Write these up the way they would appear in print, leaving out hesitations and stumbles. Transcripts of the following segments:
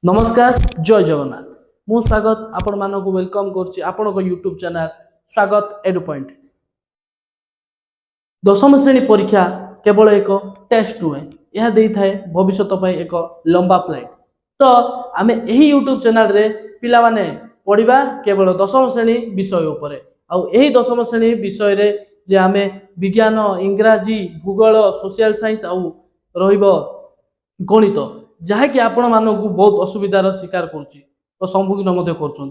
नमस्कार जय जगन्नाथ मु स्वागत आपण मानक वेलकम करुच्ची आपण यूट्यूब चैनल स्वागत एडु पॉइंट। दशम श्रेणी परीक्षा केवल एक टेस्ट हुए यह दे थाए भविष्य एक लंबा प्लान। तो आम यही यूट्यूब चैनल रे पिला माने पढ़ा केवल दशम श्रेणी विषय उपरे आउ यही दशम श्रेणी विषय रे जे आम विज्ञान इंग्राजी भूगोल सोशल साइंस आउ रहिबो गणित जहाँकि आपण मानक बहुत असुविधार शिकार करुच्ची तो सम्मुखीन कर।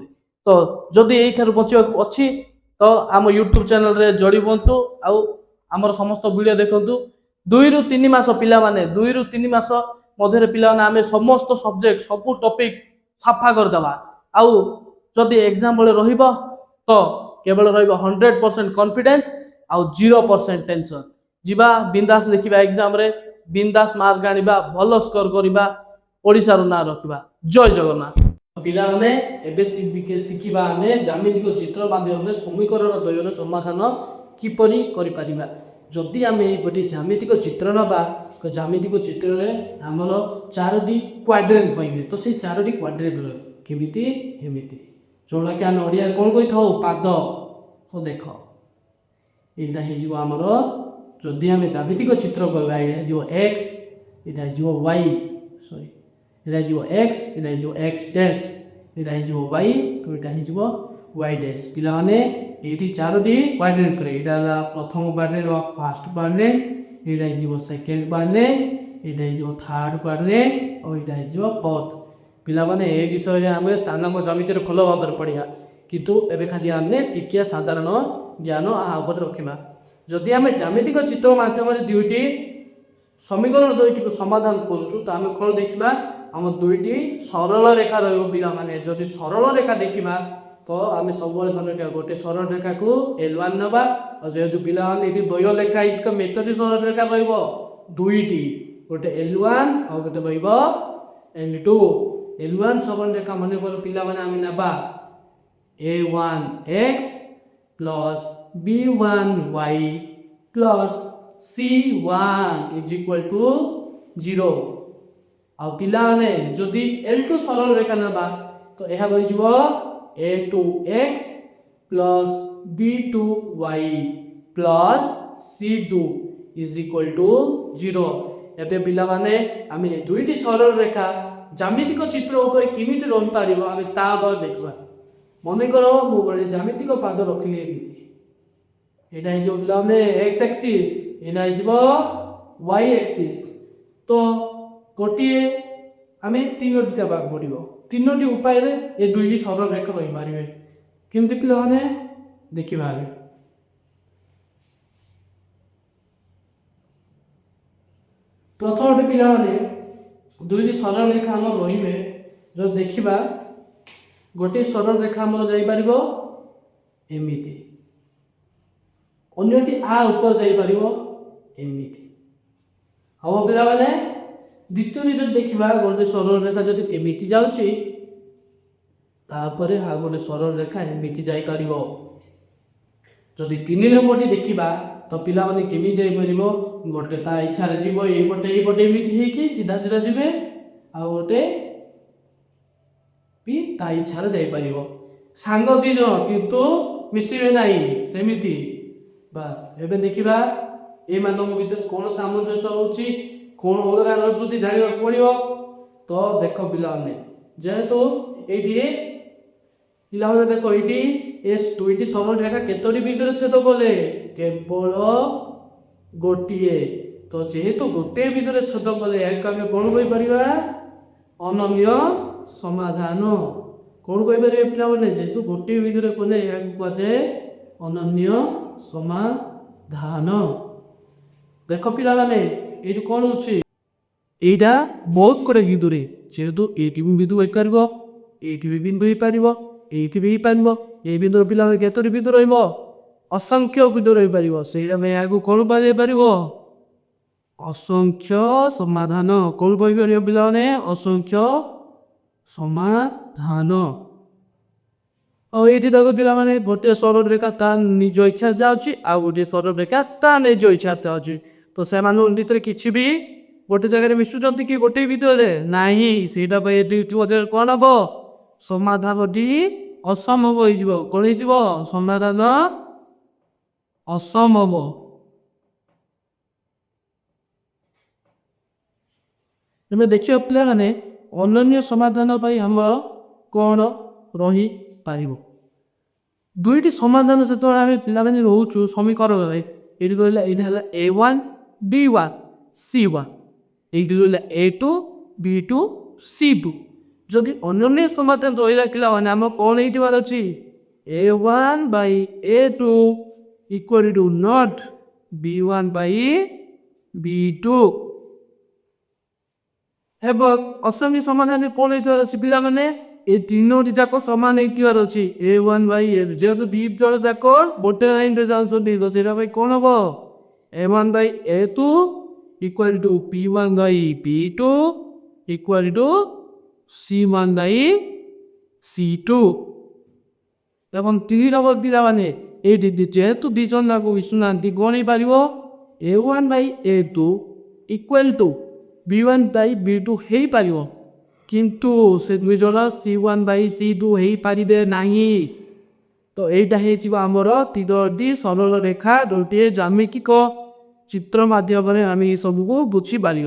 तो जदि यही बचा अच्छी तो आम यूट्यूब चैनल रे जोड़ी बुंतु आउ आमर समस्त वीडियो देखु 2 रु 3 मास पिला माने 2 रु 3 मास मध्य पिला आम समस्त सब्जेक्ट सबू टॉपिक साफा करदेवा आउ जदि एग्जाम बेले रहिबो तो केवल रहिबो 100% कॉन्फिडेंस आउ 0% टेंशन जीवा बिंदास लिखिबा एग्जाम रे बिंदास मार्क आनिबा भल स्कोर करिबा ओडिसा रो ना रखिबा। जय जगन्नाथ। पिला माने एबे शिखिबा आमे ज्यामितिक चित्र माध्यम समीकरण द्वयर समाधान किपरि करि परिबा। जदि आमे गोटे ज्यामितिक चित्र नबा तो ज्यामितिक चित्र रे हमर 4टी क्वाड्रेंट पाइबे तो से 4टी क्वाड्रेंट केमिति हेमिति जोला के आन ओडिया कोन कहि थाउ पाद तो देखो एटा हे जिवो हमर जदि आमे ज्यामितिक चित्र करबा एटा जो x एटा जो y सॉरी एटा जो x एटा जो x डैश एटा जो y तो एटा हे जिवो y डैश पिला माने एटी 4टी क्वाड्रेंट करे एटा प्रथम क्वाड्रेंट फर्स्ट क्वाड्रेंट एटा जिवो सेकंड क्वाड्रेंट एटा जिवो थर्ड क्वाड्रेंट और एटा जिवो फोर्थ। पिला माने ए विषय रे हम स्थानांक ज्यामिति रे खोल भाव पढ़िया किंतु एबे खाली हमने टिकिया साधारण ज्ञान आ ऊपर रखिबा। जदि आम ज्यामितिक चित्र माध्यम दुईटी समीकरण दुईटी को समाधान करूँ तो आम कौन देखा आम दुईटी सरल रेखा रहा माने जदि सरल रेखा देखा तो आम सब गोटे सरल रेखा को L1 नवा और जेहेतु पिला ये द्वय लेखा इसका मेथड सरल रेखा रुईटी गोटे L1 और गोटे L2 L1 सरल रेखा मन कर पिला आम नवा A1x plus B1y plus C1 is equal to 0 आ पिला ने जदि L2 सरल रेखा नबा तो यह हो जिवो A2x plus B2y plus C2 is equal to 0। एबे पिला माने आमे दुईटी सरल रेखा ज्यामितिक चित्र ऊपर किमिति रहि पारिबो आमे ता बार देखबा। मने करो मु गोटे ज्यामितिक पाद रखिले एटा हे जो पिला माने x एक्सिस एटा हे जिवो y एक्सिस तो गोटिए आमे तीनोटी देबा पड़िबो तीनोटी उपाय रे ए दुईटी सरल रेखा रहि पारिबे केमति पिला माने देखि बारे। प्रथम पिला माने दुईटी सरल रेखा हम रहिबे जो देखिबा गोटे सरल रेखा हम जाई पारिबो एमिति अन्यटी आ ऊपर जाई पारिबो एमिति हम पिला माने द्वितीय जो देखिबा गोटे सरल रेखा जदि एमिति जाउची तापरे आ गोटे सरल रेखा एमिति जाई पारिबो। जदि 3 नंबरटी देखिबा तो पिला माने केमि जाई पारिबो गोटे ता इच्छा रे जीवो ए पटे एमिति हे कि सीधा सीधा जिवे आ गोटे भी ता इच्छा रे जाई पारिबो सांग दी जण किंतु मिसिबे नाही सेमिति बस। एबे देखिबा ए मानक भीतर कोन सामंजस्य होची कोन अलगा अनुश्रुति जानिबा पड़िबो तो देखो पिला ने जेहेतु एठी पिला ने देखो एठी ए दुईटी सरल रेखा केतोटी भीतर छेद कले केवल गोटिए तो जेहेतु गोटे भीतर छेद कले एक आमे कोन कहि परिबा अनन्य समाधान कौन कहि परिबे पिला माने जेहेतु गोटे भीतर कोने या कहे अनन्य समाधान। देखो पिला माने एठी कोन होची एटा बहुत करे बिंदुरे जेहेतु एटी बिंदु होई करबो एटी भी बिंदु होई पारिबो एटी भी पारिबो ए बिंदु पिला माने केतोटी बिंदु रहइबो असंख्य बिंदु रहि पारिबो सेरा में आगु कोन पाइ पारिबो असंख्य समाधान कोन कहि परिबो पिला माने असंख्य समाधान। और ये देखो पिला माने गोटे सरल रेखा ता निज इच्छा जाउची आ गोटे सरल रेखा ता निज इच्छा जाउची तो से मानु भीतर किछि भी गोटे जगह मिशुचंती कि गोटे भितर नाही सेटा पे कौन हम समाधानटी असंभव हो कौन हो समाधान असंभव। तुम देखिए पे अनन्य समाधान आम कौन रही पार दुईटी समाधान जो आम पे रोचु समीकरण ये कहला A1 B1 C1 ये A2 B2 C2 जदि अनन्य समाधान रहा पे आम कौन हो अच्छी A1 by A2 equal to not B1 by B2 असंख्य समाधान कौन हो पे ये तीनोटी जाक सामान होती अच्छी A1 by A जेहतु दी जन जाक गोटे लाइन रे जाऊँ कौन हम A1 by A2 equal to P1 by P2 equal to C1 by C2 एवं तीन नंबर पिला माने जेहेतु दी जन जाक मिशुना कौन हो पार A1 by A2 equal to B1 by B2 हो पार किंतु से दुई जन C1 by C2 हो पारे ना तो यहाँ आमर तीनोटी सरल रेखा गोटे ज्यामितिक चित्र मध्यम आम ये सब को बुझी पार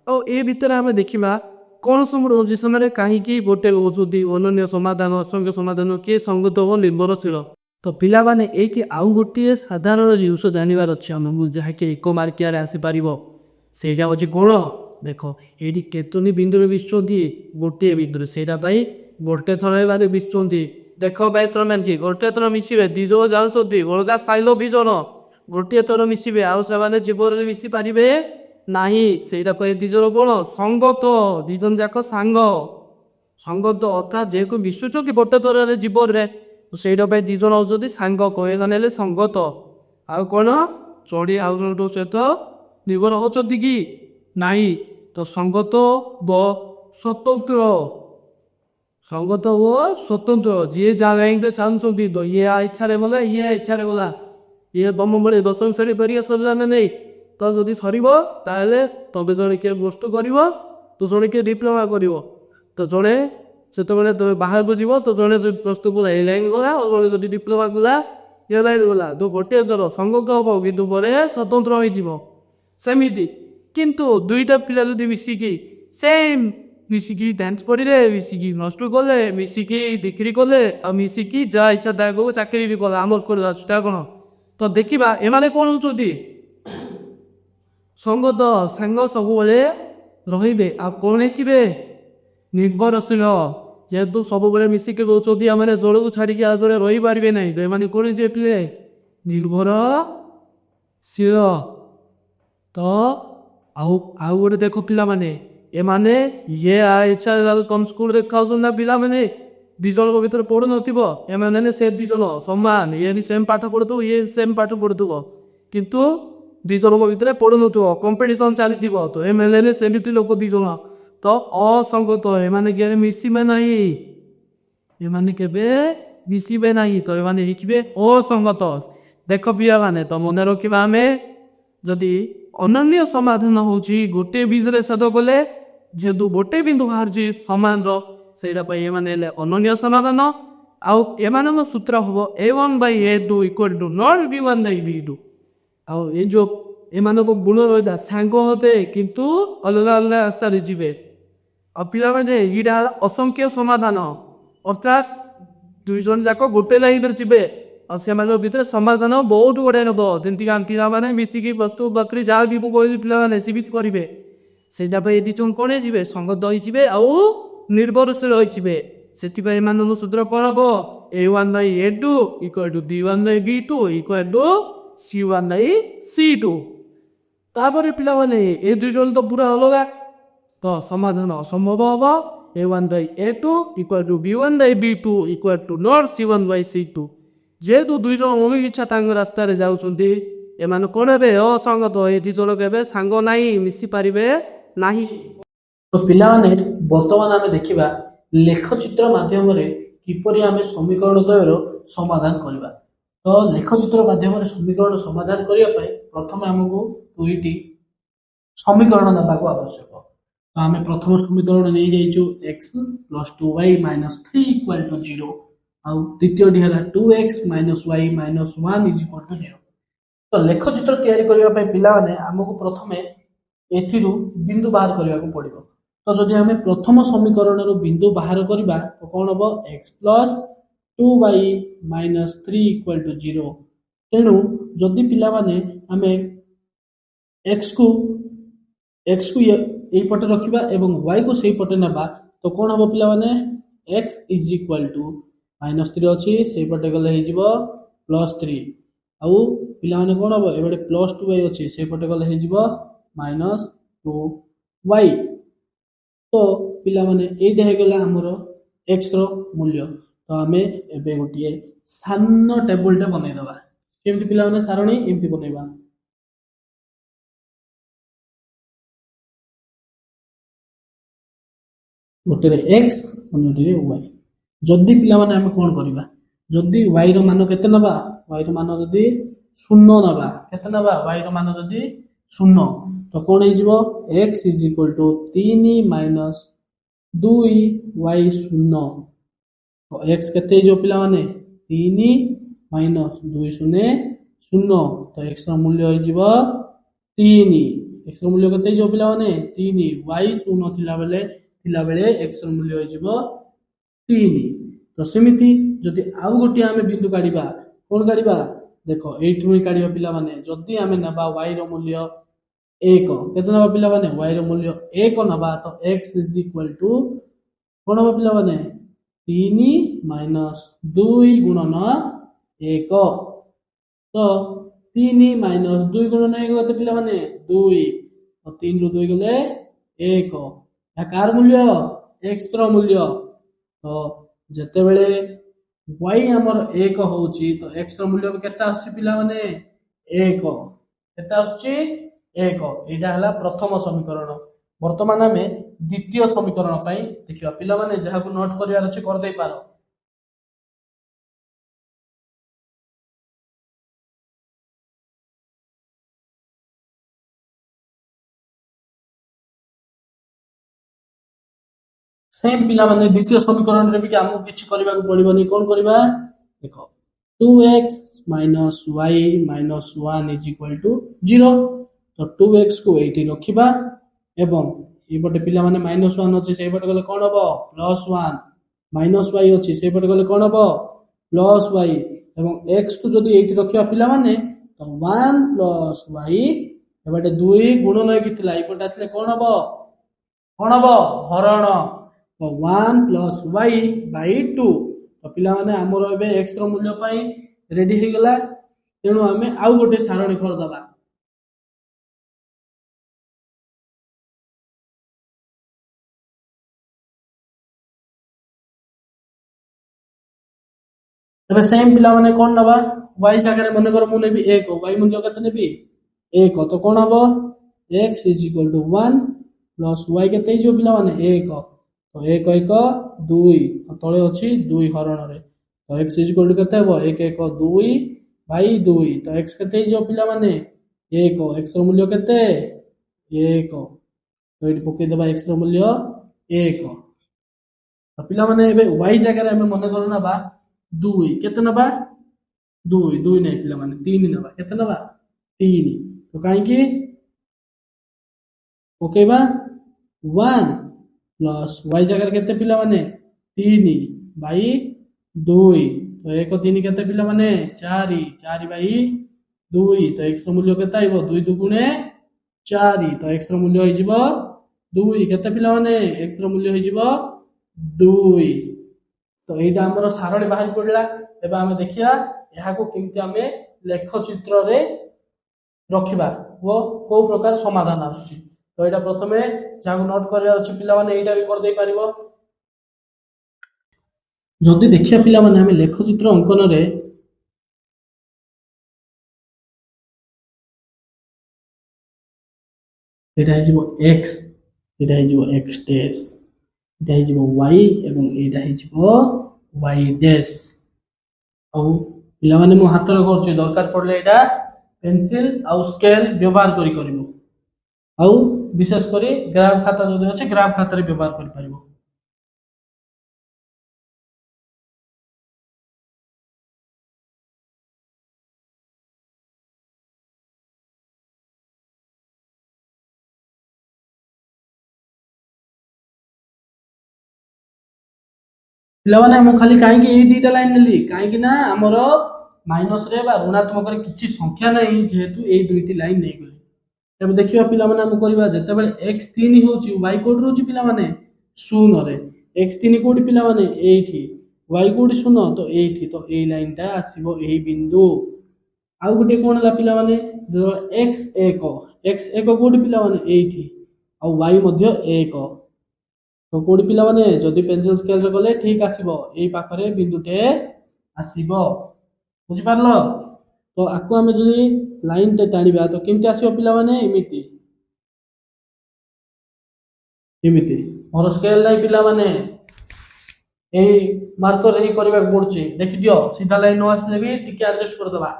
और ये भितर आम देखा कौन सब रोज समय कहीं गोटे रोज अनन्य समाधान असंख्य समाधान किए संगत और निर्भरशील तो पिला माने ये आउ गोटे साधारण जिनस जानवर अच्छे आमको जहाँकि एक मार्किया आसीपर से कौन देख ये केतोनी बिंदु मिशुंट गोटे बिंदु से गोटे थर मिशुंट देख भाई मानसी गोटे थर मिसवे दिज जाऊँगी अलग स्टाइल विजन गोटे थर मिसवे आउ से जीवन मिसी पारे ना से दिज कौन संगत दिजन जाक सांग संगत अर्थात जेको मिशुच्च गोटे थर जीवन से दिज हूँ सांग कहे संगत आउ कौन चढ़ी आउ सहित निर्भर होती कि नाई तो संगत व स्वतंत्र संगत वो स्वतंत्र जी जहाँ लाइन चाहते तो ये इच्छा गला ये इच्छा गला ये तुम बड़े 10वीं श्रेणी परीक्षा सरला ना नहीं तो जब सर तबे जड़े किए प्लस टू कर तो जड़े किए डिप्लोमा कर तो जड़े से तुम बाहर को जीव तो जड़े प्लस टू गला लाइन गला और जब डिप्लोमा गला ये लाइन गला तो गोटे जर संगत हम कि स्वतंत्र होमती किंतु दुईटा पिला जब मिसिकी सेम मिसिकी डांस पढ़े मिसिकी प्लस टू कले मिसिकी डिग्री कले और मिसिकी जहाँ इच्छा दाग चाकरी भी कला आमर कर कौन तो देखा एम कौन होती संगत सांग सब रे कौन है निर्भरशील जेहेतु सब मिसिकी रोच आम जड़ को छाड़ी आ जड़े रही पारे ना तो ये कौन पे निर्भरशील तो आउ गोटे देख पिला माने ए माने ये इच्छा तुम स्कूल खाऊ ना पिला माने दिज भर पढ़ु न से दिज सामान ये भी सेम पाठ पढ़ु ये सेम पाठ पढ़ु किंतु दिज भर पढ़ु न कंपिटिशन चली तो एम सेमती लोक दिज तो असंगत एम क्या मिसबे ना एम के मिसबे ना तो ये असंगत देख पिला माने तो मन रखा आम जदि अनन्य समाधान हूँ गोटे बीज सद कले जेहेतु गोटे बिंदु बाहर सामान से अनन्य समाधान आउ एम सूत्र हम A1 by A2 equal to not B1 by B2 आउ ये जो एम गुण रहा सांग हे किंतु अलग अलग रास्ता जी आ पे यहाँ असंख्य समाधान अर्थात दुई जन जाक गोटे लाइन जी और से भर समाधान बहुत गुड़ाए नब जमी पिला मैंने मिसिकी प्लस टू बकरी जहाँ भी पे सी भी करेंगे से कौन है संगत होते आउ निर्भरशील होते से सूत्र कौन हम A1 by A2 equal to B1 by B2 equal to C1 by C2 तापर पिला माने ए दुई जन तो पूरा अलग तो समाधान असंभव हम A1 by A2 equal to B1 by B2 equal to not C1 by C2 जेहेतु दुई जन अनेक इच्छा रास्तार जाऊँगी एम कौन हे असंगत ये दुई जन के सांग ना मिसी पारे ना तो पिला माने बर्तमान आम देखा लेखचित्र माध्यम किपरि आम समीकरण द्वयर समाधान करवा तो लेखचित्र माध्यम समीकरण समाधान करने प्रथम आमको दुईटी समीकरण नेबाको आवश्यक। तो आम प्रथम समीकरण नहीं जाइछु x plus 2y minus 3 equal to 0 आउ द्वितीय है 2x minus y minus 1 is equal to 0। तो लेखचित्र तैयारी करबा पय पिला माने हमकु प्रथमे एथिरु बिंदु बाहर करबा को पड़िबो। तो जदि हमें प्रथम समीकरण रो बिंदु बाहर करबा तो कोन हबो x plus 2y minus 3 equal to 0। तेणु जदि पिला माने हमें x को यही पटे रखिबा एवं y को सही पटे नेबा तो कोन हबो पिला माने x is equal to minus 3 अछि सही पटे गले हे जिवो प्लस 3 आउ पिला माने कोन हबो एबडे प्लस 2y अछि सही पटे गले हे जिवो माइनस 2y। तो पिला माने एटा हे गेला हमरो x रो मूल्य। तो हमें एबे गोटिए सान्न टेबल टे बनै दबा केमति पिला माने सारणी एमति बनैबा गोटे x अन्यटे y। जदि पिला माने हम कोन करबा जदि y रो मान केते नबा y रो मान जदि 0 नबा केते नबा y रो मान जदि 0 तो कोन हे जिवो x is equal to 3 minus 2y 0। तो x केते जो पिला माने 3 माइनस 2 शून्य 0 तो x रो मूल्य हो जिवो 3 x रो मूल्य केते जो पिला माने 3 y 0 थिला बेले x रो मूल्य हो जिवो 3। तो सेमिति जदि आउ गोटी आमे बिंदु काढिबा कोन काढिबा देखो 8 रू काढिबा पिला माने जदि आमे नबा y रो मूल्य 1 केते नबा पिला माने y रो मूल्य 1 नबा तो x इज इक्वल टू कोन हबा पिला माने 3 माइनस 2 गुणन 1। तो 3 माइनस 2 गुणन 1 केते पिला माने 2 तो 3 रू 2 गले 1 या कार मूल्य x रो मूल्य। तो जते बेले y हमर 1 होउची तो x रो मूल्य केते आछी पिला माने 1 केते आछी 1 एटा हला प्रथम समीकरण। वर्तमान हमें द्वितीय समीकरण पई देखिबा पिला माने जहा को नोट करिवार अछि कर दे पारो। सेम पिला माने द्वितीय समीकरण रे भी हमको किछ करबा को पड़िबनी कोन करबा देखो 2x minus y minus 1 is equal to 0। तो 2x को एठी रखिबा एवं ए बटे पिला माने माइनस 1 अछि से बटे गले कोन हबो प्लस 1 माइनस y अछि से बटे गले कोन हबो प्लस y एवं x को जदी एठी रखिबा पिला माने तो 1 प्लस y ए बटे 2 गुणन हेकितला ए बटे आसले कोन हबो हरण। तो 1 प्लस y बाय 2 तो पिला माने हमरो एबे x रो मूल्य पाई रेडी हे गेला। तेणु हमें आउ गोटे सारणी कर दबा। एबे सेम पिला माने कोन नबा y जगह रे मन कर मु नेबी 1 y मूल्य केते नेबी 1 तो कोन हबो x is equal to 1 plus y केते जो पिला माने 1 तो 1 1 2 तळे अछि 2 हरण रे तो x इज इक्वल टू केते हबो 1 1 2 बाय 2 तो x केते जो पिला माने 1 x रो मूल्य केते 1 तो एठी पके दबा x रो मूल्य 1 तो पिला माने एबे y जगह रे हम मन करू ना बा 2 केते नबा 2 2 नै पिला माने 3 नबा केते नबा 3 तो काहे की पकेबा 1 प्लस y जगह केते पिला माने 3 बाई 2 तो 1 3 केते पिला माने 4 4 बाई 2 तो x रो मूल्य केते आइबो 2 2 गुणे 4 तो x रो मूल्य होई जिवो 2 केते पिला माने x रो मूल्य होई जिवो 2। तो एटा हमर सारणी बाहर पड़ला। एबा हम देखिया एहा को किमति हमें लेख चित्र रे रखिबा वो को प्रकार समाधान आछी। तो एटा प्रथमे जाको नोट करिया अछि पिला माने एटा भी कर दे पारिबो। जदि देखिया पिला माने हमें लेख चित्र अंकन रे एटा हे जिवो x एटा हे जिवो x डैश एटा हे जिवो y एवं एटा हे जिवो y डैश औ पिला माने मो हाथ रे करछि दरकार पड़ले एटा पेंसिल आउ स्केल व्यवहार करिबो। आउ विशेषकर ग्राफ खाता जो अच्छे ग्राफ खाता व्यवहार कर। पिलाने मु खाली कहीं ये दुईटा लाइन नेली कहीं ना आमर माइनस रे बा ऋणात्मक किसी संख्या नहीं जेहेतु ये दुईटी लाइन नहीं गली। तब देखिए पिलाने आम करवा जितेबाला एक्स तीन होची वाई कोड रोची पिलाने शून्य रे एक्स तीन कोडी पिलाने एठी वाई कोडी शून्य तो एठी तो ए लाइन टा आसीबो एही बिंदु। आउ गोटे कोन ला पिलाने जो एक्स एक कोडी पिलाने एठी आउ वाई मध्य एक तो कोडी पिलाने जदि पेंसिल स्केल रे गले ठीक आसीबो एई पाखरे बिंदुटे आसीबो बुझि पारलो। तो आकु आमे जदि लाइन टे टाणीबा तो केमति आसीबो पिलाने एमिति एमिति मोर स्केल नै पिलाने एई मार्कर रे करबा पड़छि देखि दियो सीधा लाइन न आसले भी टिके एडजस्ट कर दबा।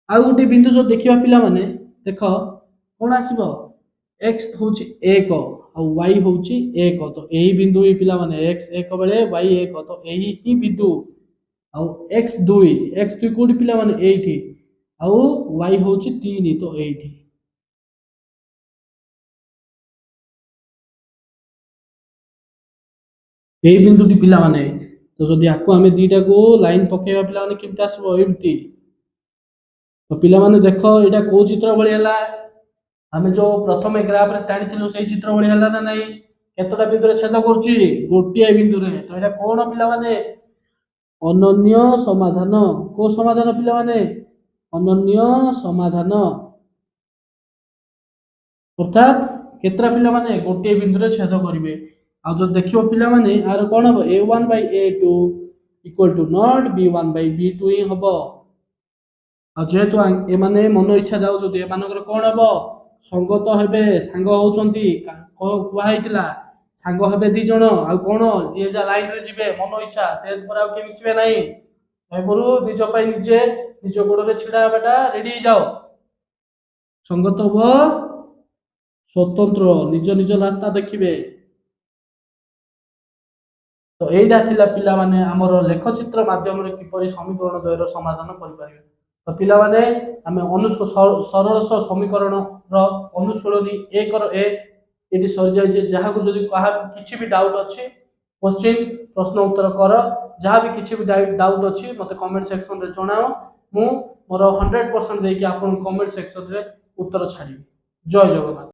आउ गोटे बिंदु जो देखिबा पिलाने देख कोन आसीबो एक्स होची एक और वाई होची एक तो यही बिंदु ही पिला माने एक्स एक बेले वाई एक तो यही ही बिंदु और एक्स दुई कोडी पिला माने एठी और वाई होची तीन तो एठी यही बिंदु टी पिला माने तो जदि आको हमें दीटा को लाइन पकेवा पिला माने केमति आसबो एमती तो पिला माने देखो एटा को चित्र बळी हला आमे जो प्रथम ग्राफ रे टाणी थिलु सेही चित्र बळी हला ना नहीं केतटा बिंदु रे छेद करछि गोटिए बिंदु रे तो एटा कोन पिला माने अनन्य समाधान को समाधान पिला माने अनन्य समाधान अर्थात केतरा पिला माने गोटिए बिंदु रे छेद करिवे आ जो देखियो पिला माने आर कोन हबो a1/a2 equal to not b1/b2 ही हबो आ जेहेतु ए माने मन इच्छा जाउ जदि ए मानकर कोन हबो संगत हेबे सांग होचंती कुआ हैतिला सांग हेबे दी जण आ कोन जे जा लाइन रे जिबे मन इच्छा तेज पर आ के मिसबे नाही एबरु निज पई निजे निज गोड़ रे छिडा हेबाटा रेडी जाओ संगत हो स्वतंत्र निज निज रास्ता देखिबे। तो एटा थिला पिला माने हमर लेखचित्र माध्यम रे किपरि समीकरण द्वयर समाधान करि परिबे। तो पिला माने हमें सरल समीकरण रो अनुसरणी 1 रो ए यदि सर जाय जे जहा को जदि कहा किछि भी डाउट अछि क्वेश्चन प्रश्न उत्तर कर जहा भी किछि भी डाउट अछि मते कमेंट सेक्शन रे जणाओ मु मोर 100% दे कि आपन कमेंट सेक्शन रे उत्तर छाडी। जय जगन्नाथ।